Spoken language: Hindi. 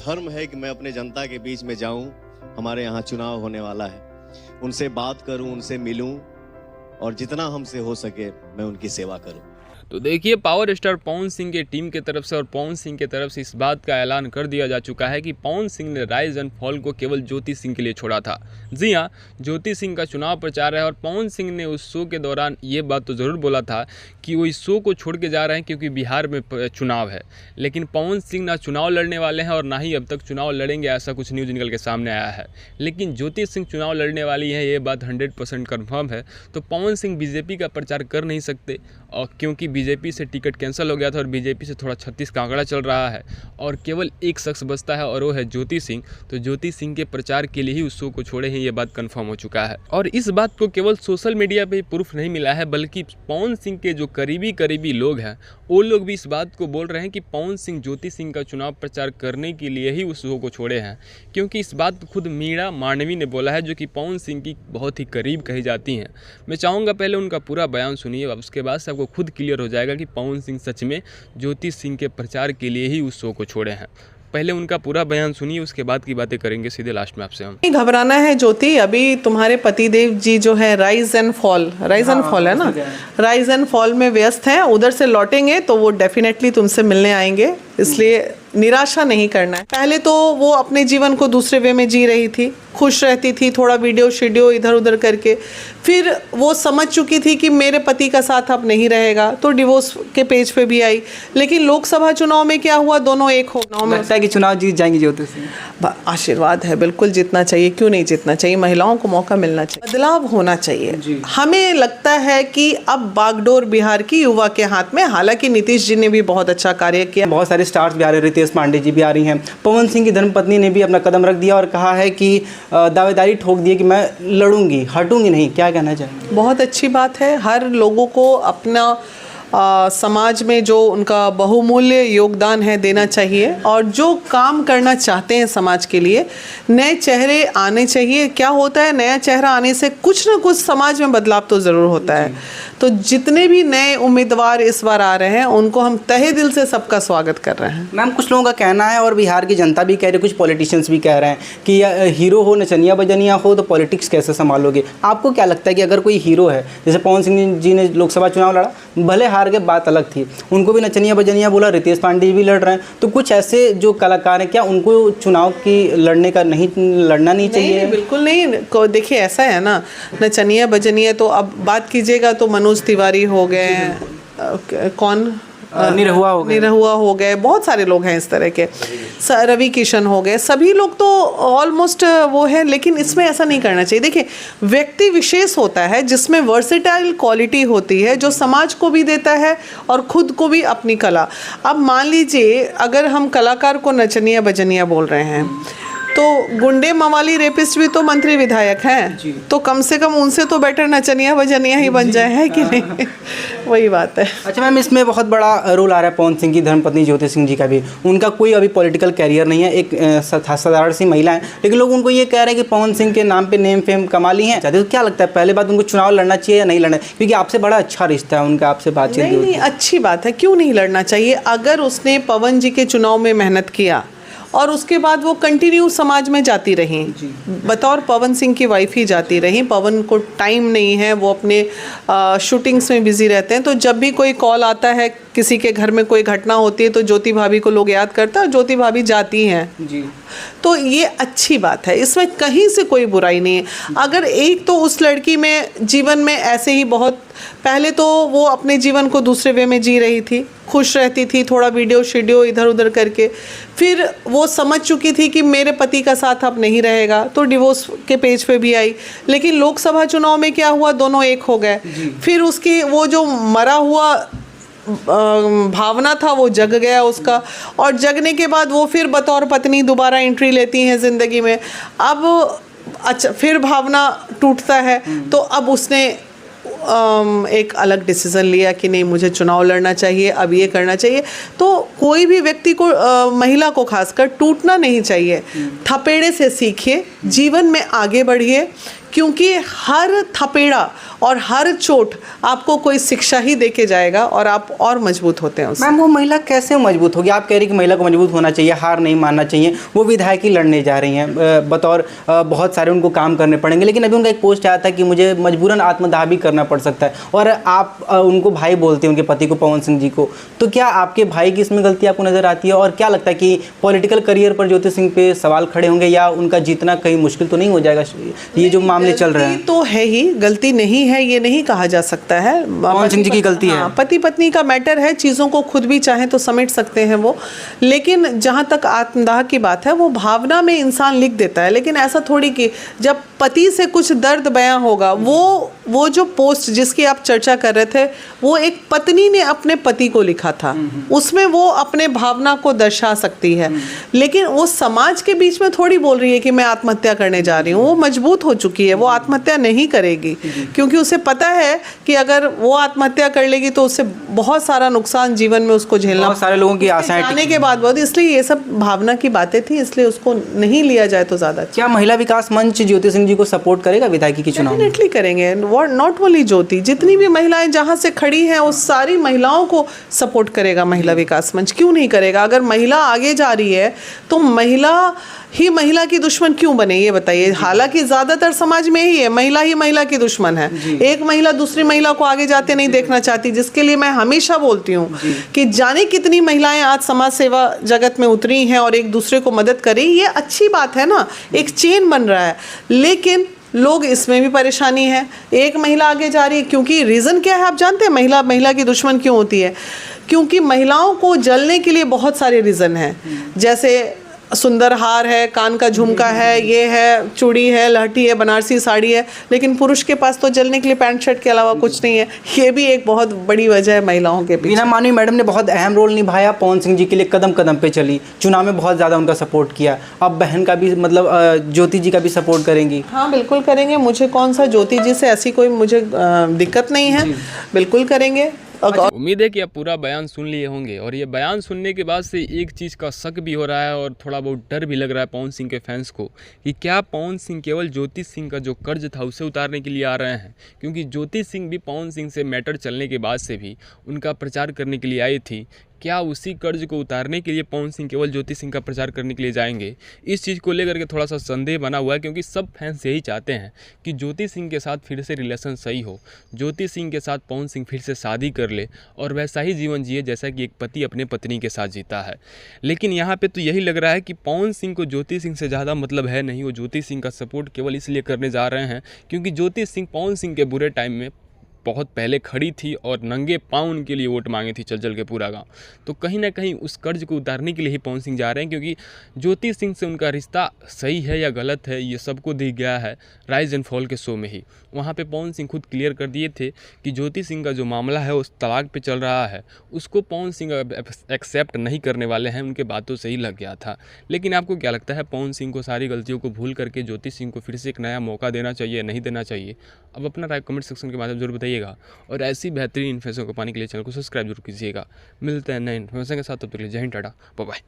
धर्म है कि मैं अपने जनता के बीच में जाऊं। हमारे यहाँ चुनाव होने वाला है, उनसे बात करूं, उनसे मिलूं और जितना हमसे हो सके मैं उनकी सेवा करूं। तो देखिए, पावर स्टार पवन सिंह के टीम की तरफ से और पवन सिंह की तरफ से इस बात का ऐलान कर दिया जा चुका है कि पवन सिंह ने राइज एंड फॉल को केवल ज्योति सिंह के लिए छोड़ा था। जी हाँ, ज्योति सिंह का चुनाव प्रचार है और पवन सिंह ने उस शो के दौरान ये बात तो ज़रूर बोला था कि वो इस शो को छोड़ के जा रहे हैं क्योंकि बिहार में चुनाव है। लेकिन पवन सिंह ना चुनाव लड़ने वाले हैं और ना ही अब तक चुनाव लड़ेंगे, ऐसा कुछ न्यूज़ निकल के सामने आया है। लेकिन ज्योति सिंह चुनाव लड़ने वाली है, ये बात 100% कन्फर्म है। तो पवन सिंह बीजेपी का प्रचार कर नहीं सकते और क्योंकि बीजेपी से टिकट कैंसिल हो गया था और बीजेपी से थोड़ा 36 का आंकड़ा चल रहा है और केवल एक शख्स बचता है और वो है ज्योति सिंह। तो ज्योति सिंह के प्रचार के लिए ही उस शो को छोड़े हैं, ये बात कंफर्म हो चुका है। और इस बात को केवल सोशल मीडिया पे प्रूफ नहीं मिला है, बल्कि पवन सिंह के जो करीबी लोग हैं वो लोग भी इस बात को बोल रहे हैं कि पवन सिंह ज्योति सिंह का चुनाव प्रचार करने के लिए ही उस शो को छोड़े हैं। क्योंकि इस बात को खुद मीरा मांडवी ने बोला है, जो कि पवन सिंह की बहुत ही करीब कही जाती हैं। मैं चाहूँगा पहले उनका पूरा बयान सुनिए, उसके बाद से आपको खुद क्लियर हो जाएगा कि पवन सिंह सच में ज्योति सिंह के प्रचार के लिए ही उस शो को छोड़े हैं। पहले उनका पूरा बयान सुनिए, उसके बाद की बातें करेंगे सीधे लास्ट में आपसे हम। नहीं घबराना है ज्योति, अभी तुम्हारे पतिदेव जी जो है राइज एंड फॉल है ना, राइज एंड फॉल में व्यस्त हैं। उधर से लौटेंगे तो वो डेफिनेटली तुमसे मिलने आएंगे, इसलिए निराशा नहीं करना है। पहले तो वो अपने जीवन को दूसरे वे में जी रही थी, खुश रहती थी, थोड़ा वीडियो इधर उधर करके। फिर वो समझ चुकी थी कि मेरे पति का साथ अब नहीं रहेगा, तो डिवोर्स के पेज पे भी आई। लेकिन लोकसभा चुनाव में क्या हुआ, दोनों एक हो। लगता है कि चुनाव जीत जाएंगी ज्योति सिंह। आशीर्वाद है, बिल्कुल जीतना चाहिए, क्यों नहीं जीतना चाहिए। महिलाओं को मौका मिलना चाहिए, बदलाव होना चाहिए। हमें लगता है कि अब बागडोर बिहार की युवा के हाथ में। हालांकि नीतीश जी ने भी बहुत अच्छा कार्य किया, बहुत सारे स्टार्स भी आ रहे, रितेश पांडे जी भी आ रही हैं। पवन सिंह की धर्मपत्नी ने भी अपना कदम रख दिया और कहा है कि दावेदारी ठोक दी है कि मैं लड़ूंगी, हटूंगी नहीं। क्या कहना चाहेंगे? बहुत अच्छी बात है। हर लोगों को अपना समाज में जो उनका बहुमूल्य योगदान है देना चाहिए, और जो काम करना चाहते हैं समाज के लिए, नए चेहरे आने चाहिए। क्या होता है, नया चेहरा आने से कुछ ना कुछ समाज में बदलाव तो ज़रूर होता है। तो जितने भी नए उम्मीदवार इस बार आ रहे हैं उनको हम तहे दिल से सबका स्वागत कर रहे हैं। मैम, कुछ लोगों का कहना है और बिहार की जनता भी कह रही है, कुछ पॉलिटिशियंस भी कह रहे हैं कि हीरो हो नचनिया बजनिया हो तो पॉलिटिक्स कैसे संभालोगे। आपको क्या लगता है कि अगर कोई हीरो है, जैसे पवन सिंह जी ने लोकसभा चुनाव लड़ा, भले हार के बात अलग थी, उनको भी नचनिया बजनिया बोला, रितेश पांडे भी लड़ रहे हैं, तो कुछ ऐसे जो कलाकार हैं, क्या उनको चुनाव की लड़ना नहीं चाहिए? नहीं, बिल्कुल नहीं। देखिए ऐसा है ना, नचनिया बजनिया तो अब बात कीजिएगा तो मनोज तिवारी हो गए, कौन निरहुआ हो गए, बहुत सारे लोग हैं इस तरह के, रवि किशन हो गए, सभी लोग तो ऑलमोस्ट वो है। लेकिन इसमें ऐसा नहीं करना चाहिए। देखिए, व्यक्ति विशेष होता है जिसमें वर्सेटाइल क्वालिटी होती है, जो समाज को भी देता है और खुद को भी अपनी कला। अब मान लीजिए अगर हम कलाकार को नचनिया बजनिया बोल रहे हैं, तो गुंडे मवाली रेपिस्ट भी तो मंत्री विधायक हैं, तो कम से कम उनसे तो बेटर नचनिया बजनिया ही बन जाए, है कि नहीं? वही बात है। अच्छा मैम, इसमें बहुत बड़ा रोल आ रहा है पवन सिंह की धर्मपत्नी ज्योति सिंह जी का भी। उनका कोई अभी पॉलिटिकल कैरियर नहीं है, एक साधारण सी महिला है, लेकिन लोग उनको ये कह रहे हैं कि पवन सिंह के नाम पे नेम फेम कमा ली हैं। तो क्या लगता है, पहले बात उनको चुनाव लड़ना चाहिए या नहीं लड़ना? क्योंकि आपसे बड़ा अच्छा रिश्ता है उनका, आपसे बातचीत। नहीं, अच्छी बात है, क्यों नहीं लड़ना चाहिए। अगर उसने पवन जी के चुनाव में मेहनत किया और उसके बाद वो कंटिन्यू समाज में जाती रही, बतौर पवन सिंह की वाइफ ही जाती रही। पवन को टाइम नहीं है, वो अपने शूटिंग्स में बिजी रहते हैं। तो जब भी कोई कॉल आता है, किसी के घर में कोई घटना होती है, तो ज्योति भाभी को लोग याद करते हैं और ज्योति भाभी जाती हैं जी। तो ये अच्छी बात है, इसमें कहीं से कोई बुराई नहीं है। अगर एक तो उस लड़की में जीवन में ऐसे ही बहुत, पहले तो वो अपने जीवन को दूसरे वे में जी रही थी, खुश रहती थी, थोड़ा वीडियो इधर उधर करके। फिर वो समझ चुकी थी कि मेरे पति का साथ अब नहीं रहेगा, तो डिवोर्स के पेज पे भी आई। लेकिन लोकसभा चुनाव में क्या हुआ, दोनों एक हो गए। फिर उसकी वो जो मरा हुआ भावना था वो जग गया उसका, और जगने के बाद वो फिर बतौर पत्नी दोबारा एंट्री लेती हैं ज़िंदगी में। अब अच्छा, फिर भावना टूटता है, तो अब उसने एक अलग डिसीज़न लिया कि नहीं, मुझे चुनाव लड़ना चाहिए, अब ये करना चाहिए। तो कोई भी व्यक्ति को, महिला को खासकर, टूटना नहीं चाहिए। थपेड़े से सीखिए, जीवन में आगे बढ़िए, क्योंकि हर थपेड़ा और हर चोट आपको कोई शिक्षा ही दे के जाएगा और आप और मजबूत होते हैं उससे। मैम वो महिला कैसे मजबूत होगी? आप कह रही कि महिला को मजबूत होना चाहिए, हार नहीं मानना चाहिए। वो विधायक ही लड़ने जा रही हैं, बतौर बहुत सारे उनको काम करने पड़ेंगे, लेकिन अभी उनका एक पोस्ट आया था कि मुझे मजबूरन आत्मदाह भी करना पड़ सकता है, और आप उनको भाई बोलते हैं, उनके पति को, पवन सिंह जी को। तो क्या आपके भाई की इसमें गलती आपको नज़र आती है? और क्या लगता है कि पॉलिटिकल करियर पर ज्योति सिंह पे सवाल खड़े होंगे, या उनका जीतना कहीं मुश्किल तो नहीं हो जाएगा? ये जो मामले चल रहे हैं तो है ही, गलती नहीं है ये नहीं कहा जा सकता है। पवन सिंह जी की गलती है। पति पत्नी का मैटर है, चीज़ों को खुद भी चाहें तो समेट सकते हैं वो। लेकिन जहाँ तक आत्मदाह की बात है, वो भावना में इंसान लिख देता है, लेकिन ऐसा थोड़ी कि जब पति से कुछ दर्द बयां होगा, वो जो पोस्ट जिसकी आप चर्चा कर रहे थे, वो एक पत्नी ने अपने पति को लिखा था, उसमें वो अपने भावना को दर्शा सकती है। लेकिन वो समाज के बीच में थोड़ी बोल रही है कि मैं आत्महत्या करने जा रही हूँ। वो मजबूत हो चुकी है, वो आत्महत्या नहीं करेगी, क्योंकि उसे पता है कि अगर वो आत्महत्या कर लेगी तो उससे बहुत सारा नुकसान जीवन में उसको झेलना, बहुत सारे लोगों की आशाएं जाने के बाद बहुत, इसलिए ये सब भावना की बातें थी, इसलिए उसको नहीं लिया जाए तो ज्यादा। क्या महिला विकास मंच ज्योति सिंह जी को सपोर्ट करेगा विधायकी के चुनाव में? डेफिनेटली करेंगे। नॉट ओनली ज्योति, जितनी भी महिलाएं जहां से खड़ी हैं उस सारी महिलाओं को सपोर्ट करेगा महिला विकास मंच। क्यों नहीं करेगा? अगर महिला आगे जा रही है तो महिला की दुश्मन क्यों बने, ये बताइए। हालांकि ज्यादातर समाज में ही है, महिला ही महिला की दुश्मन है। एक महिला दूसरी महिला को आगे जाते नहीं देखना चाहती, जिसके लिए मैं हमेशा बोलती हूँ कि जाने कितनी महिलाएं आज समाज सेवा जगत में उतरी हैं और एक दूसरे को मदद करें। ये अच्छी बात है ना, एक चेन बन रहा है। लेकिन लोग इसमें भी परेशानी है, एक महिला आगे जा रही है, क्योंकि रीज़न क्या है आप जानते हैं महिला की दुश्मन क्यों होती है? क्योंकि महिलाओं को जलने के लिए बहुत सारे रीज़न हैं, जैसे सुंदर हार है, कान का झुमका है, ये है, चूड़ी है, लहठी है, बनारसी साड़ी है, लेकिन पुरुष के पास तो जलने के लिए पैंट शर्ट के अलावा कुछ नहीं है। ये भी एक बहुत बड़ी वजह है महिलाओं के पीछे। वीना मानवी मैडम ने बहुत अहम रोल निभाया, पवन सिंह जी के लिए कदम कदम पे चली, चुनाव में बहुत ज़्यादा उनका सपोर्ट किया। अब बहन का भी, मतलब ज्योति जी का भी सपोर्ट करेंगी? हाँ बिल्कुल करेंगे। मुझे कौन सा, ज्योति जी से ऐसी कोई मुझे दिक्कत नहीं है, बिल्कुल करेंगे। उम्मीद है कि आप पूरा बयान सुन लिए होंगे, और ये बयान सुनने के बाद से एक चीज़ का शक भी हो रहा है और थोड़ा बहुत डर भी लग रहा है पवन सिंह के फैंस को कि क्या पवन सिंह केवल ज्योति सिंह का जो कर्ज था उसे उतारने के लिए आ रहे हैं। क्योंकि ज्योति सिंह भी पवन सिंह से मैटर चलने के बाद से भी उनका प्रचार करने के लिए आई थी। क्या उसी कर्ज को उतारने के लिए पवन सिंह केवल ज्योति सिंह का प्रचार करने के लिए जाएंगे? इस चीज़ को लेकर के थोड़ा सा संदेह बना हुआ है, क्योंकि सब फैंस यही चाहते हैं कि ज्योति सिंह के साथ फिर से रिलेशन सही हो, ज्योति सिंह के साथ पवन सिंह फिर से शादी कर ले और वैसा ही जीवन जिए जैसा कि एक पति अपने पत्नी के साथ जीता है। लेकिन यहाँ पर तो यही लग रहा है कि पवन सिंह को ज्योति सिंह से ज़्यादा मतलब है नहीं। वो ज्योति सिंह का सपोर्ट केवल इसलिए करने जा रहे हैं क्योंकि ज्योति सिंह पवन सिंह के बुरे टाइम में बहुत पहले खड़ी थी और नंगे पाँव उनके लिए वोट मांगे थी चल के पूरा गांव। तो कहीं ना कहीं उस कर्ज को उतारने के लिए ही पवन सिंह जा रहे हैं, क्योंकि ज्योति सिंह से उनका रिश्ता सही है या गलत है ये सबको दिख गया है राइज एंड फॉल के शो में ही। वहाँ पे पवन सिंह खुद क्लियर कर दिए थे कि ज्योति सिंह का जो मामला है उस तलाक पे चल रहा है, उसको पवन सिंह एक्सेप्ट नहीं करने वाले हैं, उनके बातों से ही लग गया था। लेकिन आपको क्या लगता है, पवन सिंह को सारी गलतियों को भूल करके ज्योति सिंह को फिर से एक नया मौका देना चाहिए, नहीं देना चाहिए? अब अपना राय कमेंट सेक्शन के माध्यम जरूर बताइएगा, और ऐसी बेहतरीन इन्फॉर्मेशन को पाने के लिए चैनल को सब्सक्राइब जरूर कीजिएगा। मिलते हैं नए इन्फॉर्मेशन के साथ, तब तक के लिए जय हिंद, टाटा, बाय बाय।